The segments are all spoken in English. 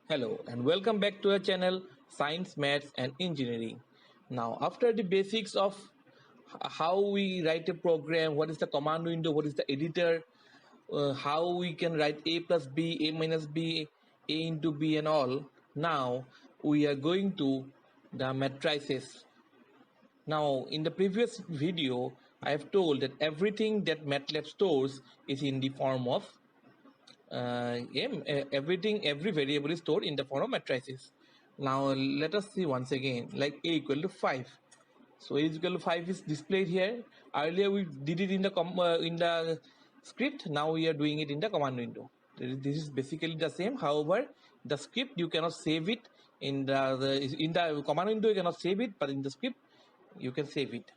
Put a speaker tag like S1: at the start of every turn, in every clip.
S1: Hello and welcome back to our channel Science, Maths and Engineering. Now after the basics of how we write a program, what is the command window, what is the editor, how we can write a plus b, a minus b, a into b and all. Now we are going to the matrices. Now in the previous video I have told that everything that MATLAB stores is in the form of every variable is stored in the form of matrices. Now let us see once again, like a equal to 5. So a is equal to 5 is displayed here. Earlier we did it in the script. Now we are doing it in the command window. This is basically the same. However, the script you cannot save it in the command window. You cannot save it, but in the script you can save it.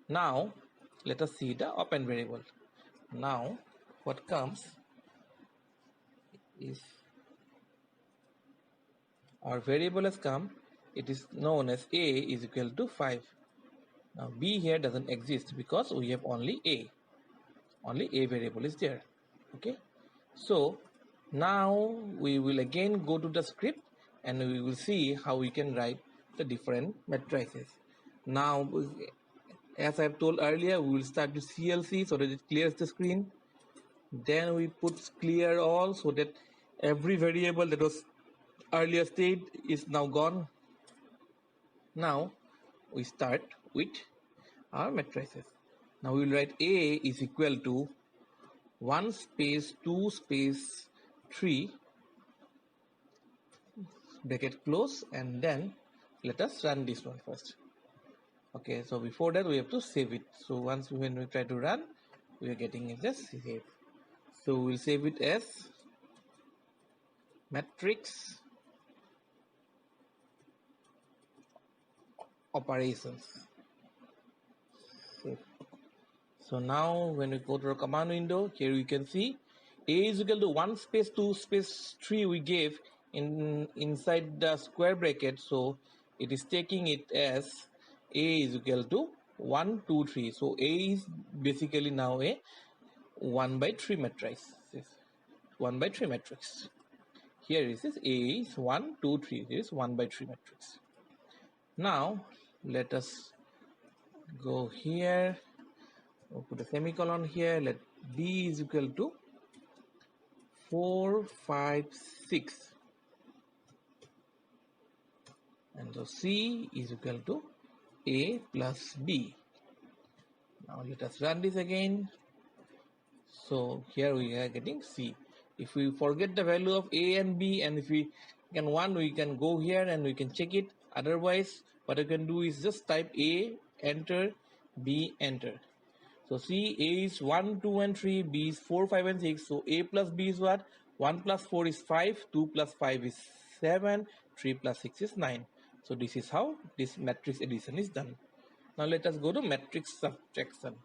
S1: Now let us see the append variable. Now what comes is our variable has come. It is known as a is equal to 5. Now b here doesn't exist because we have only a variable is there. Okay, so now we will again go to the script and we will see how we can write the different matrices. Now as I have told earlier, we will start with CLC so that it clears the screen. Then we put clear all so that every variable that was earlier state is now gone. Now we start with our matrices. Now we will write A is equal to 1 space 2 space 3 bracket close, and then let us run this one first. Okay, so before that we have to save it. So when we try to run, we are getting it as save. So we'll save it as matrix operations. Save. So now when we go to our command window, here you can see a is equal to 1 space 2 space 3 we gave inside the square bracket. So it is taking it as a is equal to 1 2 3. So a is basically now a 1 by 3 matrix. 1 by 3 matrix. Here it is a is 1 2 3. This is 1 by 3 matrix. Now let us go here. We'll put a semicolon here. Let b is equal to 4 5 6, and so c is equal to a plus b. Now let us run this again. So here we are getting c. If we forget the value of a and b, and if we can 1, we can go here and we can check it. Otherwise what I can do is just type a, enter, b, enter. So C, A is 1, 2 and 3, B is 4, 5 and 6. So A plus B is what? 1 plus 4 is 5, 2 plus 5 is 7, 3 plus 6 is 9. So this is how this matrix addition is done. Now let us go to matrix subtraction.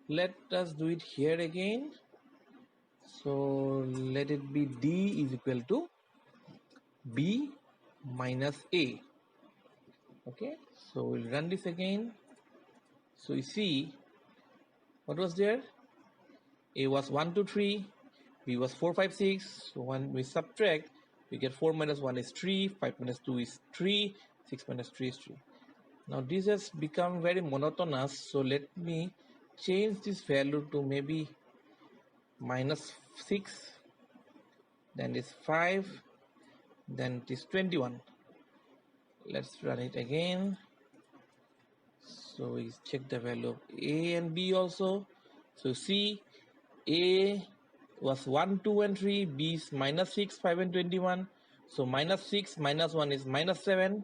S1: Let us do it here again. So let it be D is equal to B minus A. Okay, so we'll run this again. So you see, what was there? A was 1 2 3, B was 4 5 6. So when we subtract, we get 4 minus 1 is 3, 5 minus 2 is 3, 6 minus 3 is 3. Now this has become very monotonous, so let me change this value to maybe minus 6, then it is 5, then it is 21. Let's run it again. So we check the value of A and B also. So see, A was 1 2 and 3, B is minus 6 5 and 21. So minus 6 minus 1 is minus 7,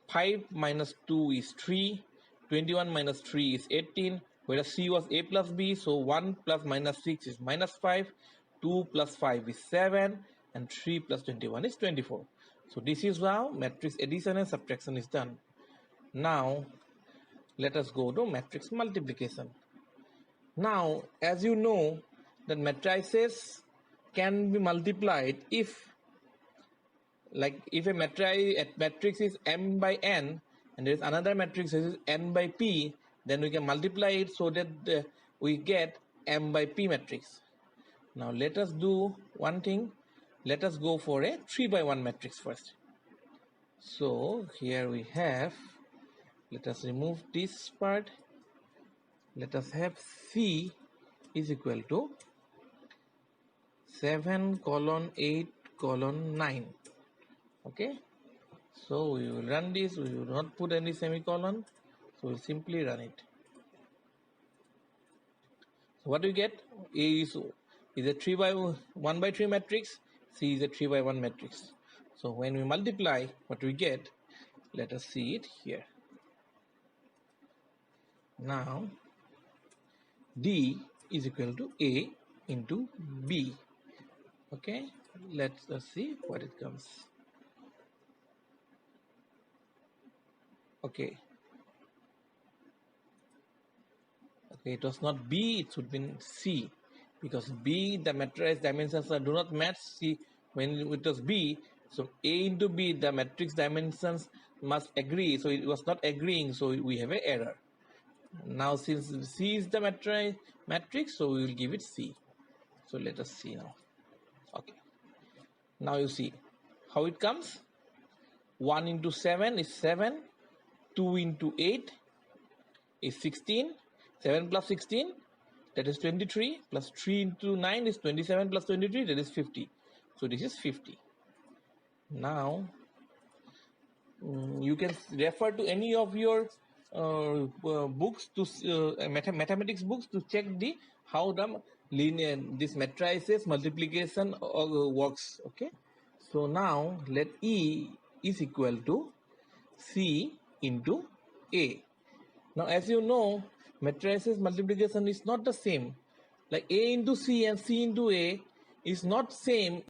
S1: 5 minus 2 is 3, 21 minus 3 is 18, whereas C was A plus B. So 1 plus minus 6 is minus 5, 2 plus 5 is 7, and 3 plus 21 is 24. So this is how matrix addition and subtraction is done. Now let us go to matrix multiplication. Now as you know that matrices can be multiplied if a matrix is m by n and there is another matrix that is n by p, then we can multiply it so that we get m by p matrix. Now let us do one thing. let us go for a 3 by 1 matrix first. So here we have, let us remove this part. Let us have C is equal to 7 colon 8 colon 9. Okay, so we will run this. We will not put any semicolon, so we'll simply run it. So what do we get? A is a 3 by 1 by 3 matrix. C is a 3 by 1 matrix. So when we multiply, what we get, let us see it here. Now D is equal to A into B. Okay, let's see what it comes. Okay, it was not B, it should be C, because B, the matrix dimensions do not match C when it was B. So A into B, the matrix dimensions must agree, so it was not agreeing, so we have an error. Now since C is the matrix, so we will give it C. So let us see now. Okay, now you see how it comes. 1 into 7 is 7, 2 into 8 is 16, 7 plus 16, that is 23, plus 3 into 9 is 27, plus 23, that is 50. So this is 50. Now you can refer to any of your books, to mathematics books, to check the how the linear this matrices multiplication works. Okay, so now let E is equal to C into A. Now as you know, matrices multiplication is not the same. Like A into C and C into A is not same.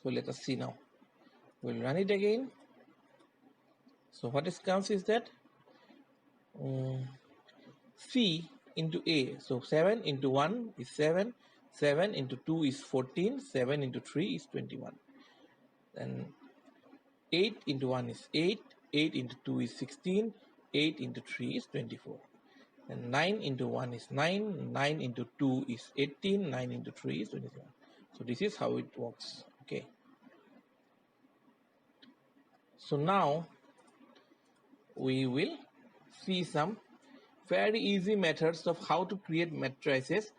S1: So let us see now. We'll run it again. So what is comes is that C into A. So 7 into 1 is 7, 7 into 2 is 14, 7 into 3 is 21. Then 8 into 1 is 8, 8 into 2 is 16, 8 into 3 is 24. And 9 into 1 is 9, 9 into 2 is 18, 9 into 3 is 27. So this is how it works. Okay. So now we will see some very easy methods of how to create matrices.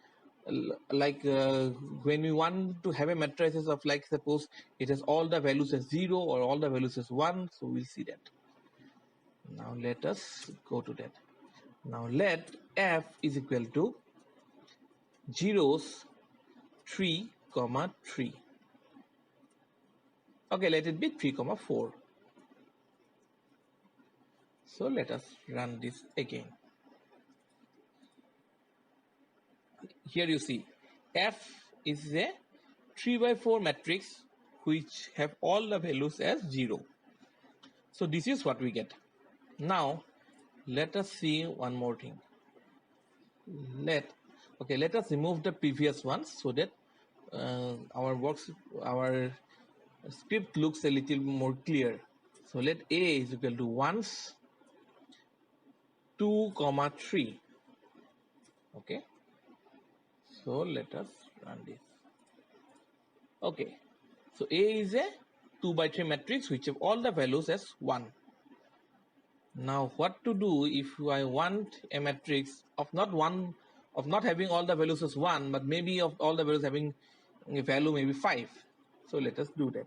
S1: Like when we want to have a matrices of, like, suppose it has all the values as 0 or all the values as 1. So we'll see that. Now let us go to that. Now let F is equal to zeros 3, 3. Okay, let it be 3, 4. So let us run this again. Here you see F is a 3 by 4 matrix which have all the values as 0. So this is what we get. Now let us see one more thing. Let us remove the previous ones so that our script looks a little more clear. So let A is equal to 1s, 2, 3. Okay. So let us run this. Okay. So A is a 2 by 3 matrix which have all the values as 1. Now what to do if I want a matrix of not having all the values as 1, but maybe of all the values having a value maybe 5. So let us do that.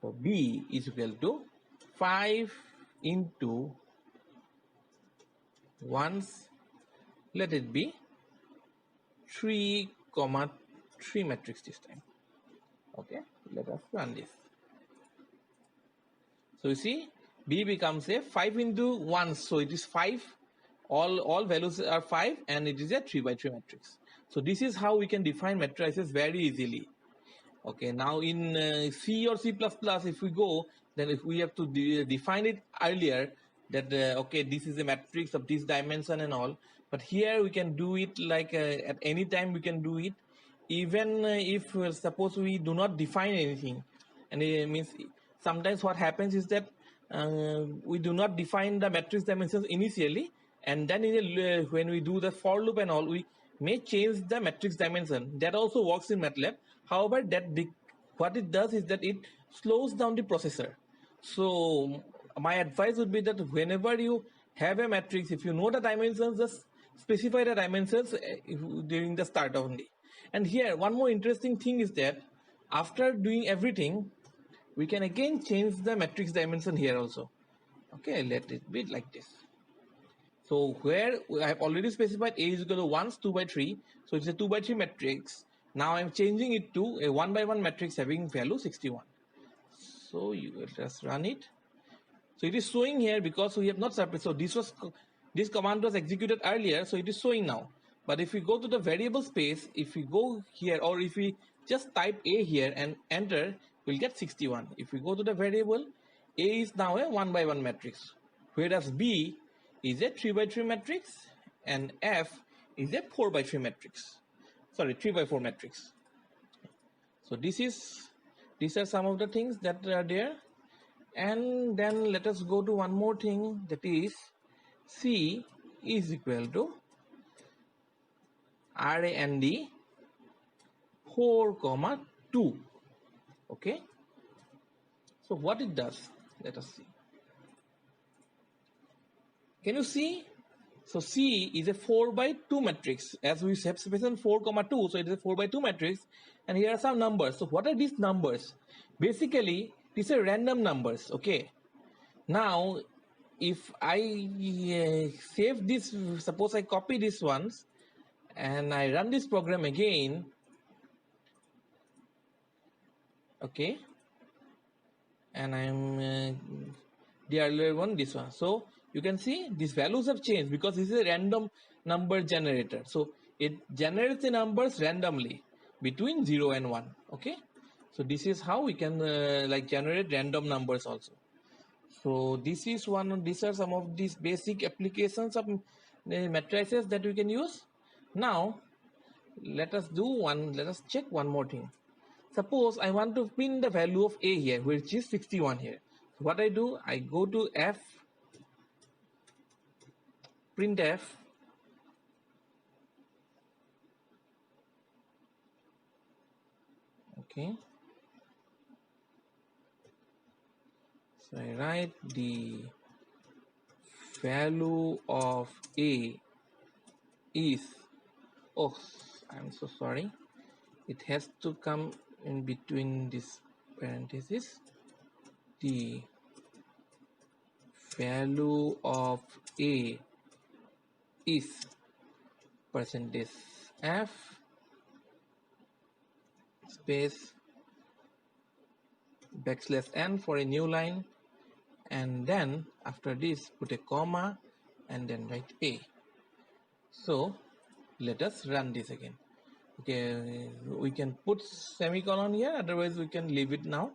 S1: So B is equal to 5 into 1s, let it be 3, 3 matrix this time. Okay, let us run this. So you see B becomes a 5 into 1, so it is 5. All values are 5 and it is a 3 by 3 matrix. So this is how we can define matrices very easily. Okay, now in C or C++, if we go, then if we have to define it earlier, that okay, this is a matrix of this dimension and all. But here we can do it like at any time we can do it, even if suppose we do not define anything. And it means sometimes what happens is that we do not define the matrix dimensions initially, and then when we do the for loop and all, we may change the matrix dimension. That also works in MATLAB. However, what it does is that it slows down the processor. So my advice would be that whenever you have a matrix, if you know the dimensions, just specify the dimensions during the start only. And here one more interesting thing is that after doing everything, we can again change the matrix dimension here also. Okay, let it be like this. So where I have already specified A is equal to 1, 2 by 3, so it's a 2 by 3 matrix. Now I'm changing it to a 1 by 1 matrix having value 61. So you will just run it. So it is showing here because we have not separated. So this command was executed earlier, so it is showing now. But if we go to the variable space, if we go here, or if we just type A here and enter, we'll get 61. If we go to the variable, A is now a 1 by 1 matrix, whereas B is a 3 by 3 matrix and F is a 4 by 3 matrix. Sorry, 3 by 4 matrix. So these are some of the things that are there. And then let us go to one more thing, that is C is equal to RAND 4, 2. Okay. So what it does, let us see. Can you see? So C is a 4 by 2 matrix. As we have specified 4, 2, so it is a 4 by 2 matrix. And here are some numbers. So what are these numbers? Basically, these are random numbers. Okay. Now, if I save this, suppose I copy these ones and I run this program again. Okay. And I'm the earlier one, this one. So you can see these values have changed because this is a random number generator. So it generates the numbers randomly between 0 and 1. Okay. So this is how we can like generate random numbers also. So this is one. These are some of these basic applications of matrices that we can use. Now let us check one more thing. Suppose I want to print the value of A here, which is 61 here. So what I do, I go to printf, okay. So I write the value of A is, oh, I'm so sorry. It has to come in between this parenthesis. The value of A is %f space \n for a new line, and then after this put a comma and then write A. So let us run this again. Okay, we can put semicolon here, otherwise we can leave it now.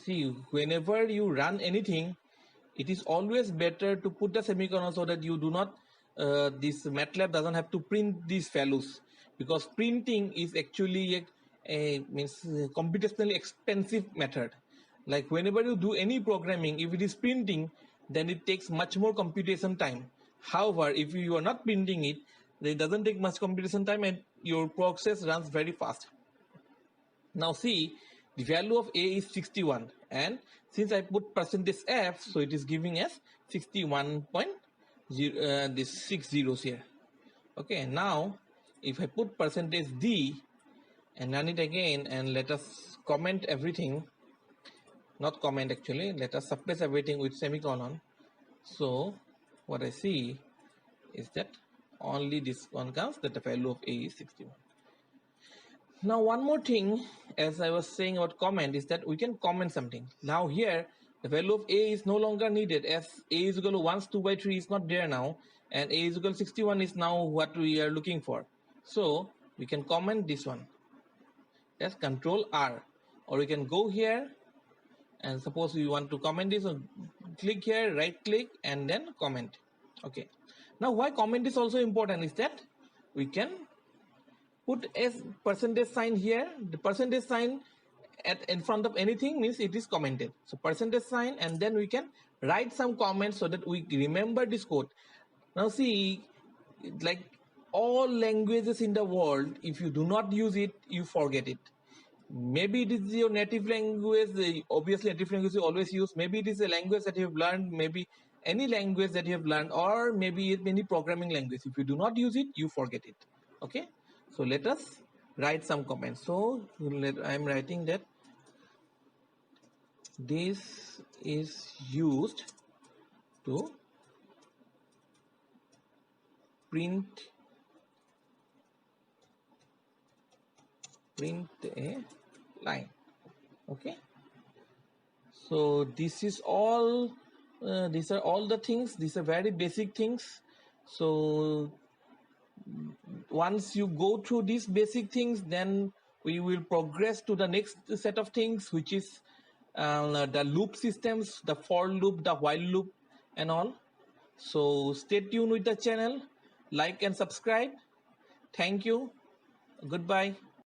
S1: See, whenever you run anything, it is always better to put the semicolon so that you do not this MATLAB doesn't have to print these values, because printing is actually a computationally expensive method. Like whenever you do any programming, if it is printing, then it takes much more computation time. However, if you are not printing it, then it doesn't take much computation time and your process runs very fast. Now see, the value of A is 61, and since I put %f, so it is giving us 61.0 this 6 zeros here. Okay, now if I put %d and run it again, and let us comment everything, not comment actually, let us suppress everything with semicolon. So what I see is that only this one comes, that the value of A is 61. Now one more thing, as I was saying about comment, is that we can comment something. Now here the value of A is no longer needed, as A is equal to 1, 2 by 3 is not there now, and A is equal to 61 is now what we are looking for. So we can comment this one. That's Control R, or we can go here and suppose we want to comment this, so click here, right click, and then comment. Okay. Now why comment is also important is that we can put a % sign here. The % sign in front of anything means it is commented. So percentage sign, and then we can write some comments so that we remember this code. Now see, like all languages in the world, if you do not use it, you forget it. Maybe it is your native language, obviously native language you always use. Maybe it is a language that you have learned, maybe any language that you have learned, or maybe any programming language. If you do not use it, you forget it. Okay, so let us write some comments. So I am writing that this is used to print a line. Okay, so this is all these are all the things. These are very basic things. So once you go through these basic things, then we will progress to the next set of things, which is the loop systems, the for loop, the while loop, and all. So stay tuned with the channel, like and subscribe. Thank you. Goodbye.